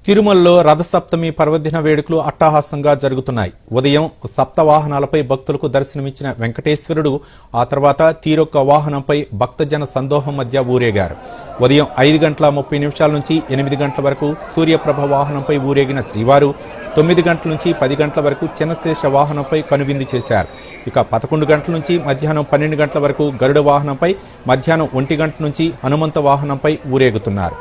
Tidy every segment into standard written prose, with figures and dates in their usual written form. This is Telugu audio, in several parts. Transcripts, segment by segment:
తిరుమలలో రథసప్తమి పర్వదిన వేడుకలు అట్టహాసంగా జరుగుతున్నాయి. ఉదయం సప్తవాహనాలపై భక్తులకు దర్శనమిచ్చిన వెంకటేశ్వరుడు ఆ తర్వాత తీరొక్క వాహనంపై భక్తజన సందోహం మధ్య ఊరేగారు. ఉదయం 5:30 నుంచి 8 గంటల వరకు సూర్యప్రభ వాహనంపై ఊరేగిన శ్రీవారు 9 గంటల నుంచి 10 గంటల వరకు చిన్నశేష వాహనంపై కనువిందు చేశారు. ఇక 11 గంటల నుంచి మధ్యాహ్నం 12 గంటల వరకు గరుడ వాహనంపై, మధ్యాహ్నం 1 గంట నుంచి హనుమంత వాహనంపై ఊరేగుతున్నారు.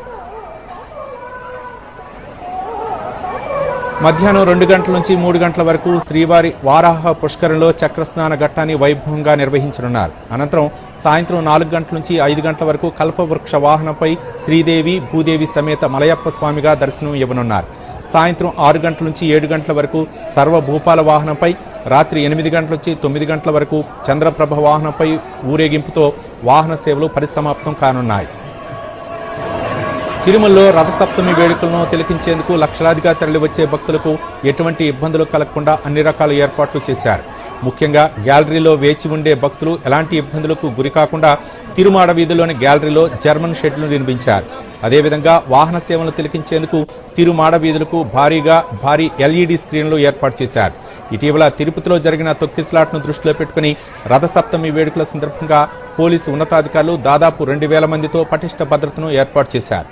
మధ్యాహ్నం 2 గంటల నుంచి 3 గంటల వరకు శ్రీవారి వారాహ పుష్కరంలో చక్రస్నాన ఘట్టాన్ని వైభవంగా నిర్వహించనున్నారు. అనంతరం సాయంత్రం 4 గంటల నుంచి 5 గంటల వరకు కల్పవృక్ష వాహనంపై శ్రీదేవి, భూదేవి సమేత మలయప్ప స్వామిగా దర్శనం ఇవ్వనున్నారు. సాయంత్రం 6 గంటల నుంచి 7 గంటల వరకు సర్వభూపాల వాహనంపై, రాత్రి 8 గంటల నుంచి 9 గంటల వరకు చంద్రప్రభ వాహనంపై ఊరేగింపుతో వాహన సేవలు పరిసమాప్తం కానున్నాయి. తిరుమలలో రథసప్తమి వేడుకలను తిలకించేందుకు లక్షలాదిగా తరలివచ్చే భక్తులకు ఎటువంటి ఇబ్బందులు కలగకుండా అన్ని రకాల ఏర్పాట్లు చేశారు. ముఖ్యంగా గ్యాలరీలో వేచి ఉండే భక్తులు ఎలాంటి ఇబ్బందులకు గురికాకుండా తిరుమాడ వీధిలోని గ్యాలరీలో జర్మన్ షెడ్లు నిర్మించారు. అదేవిధంగా వాహన సేవలను తిలకించేందుకు తిరుమాడ వీధులకు భారీ ఎల్ఈడి స్క్రీన్లు ఏర్పాటు చేశారు. ఇటీవల తిరుపతిలో జరిగిన తొక్కిస్లాట్ను దృష్టిలో పెట్టుకుని రథసప్తమి వేడుకల సందర్భంగా పోలీసు ఉన్నతాధికారులు దాదాపు 2000 మందితో పటిష్ట భద్రతను ఏర్పాటు చేశారు.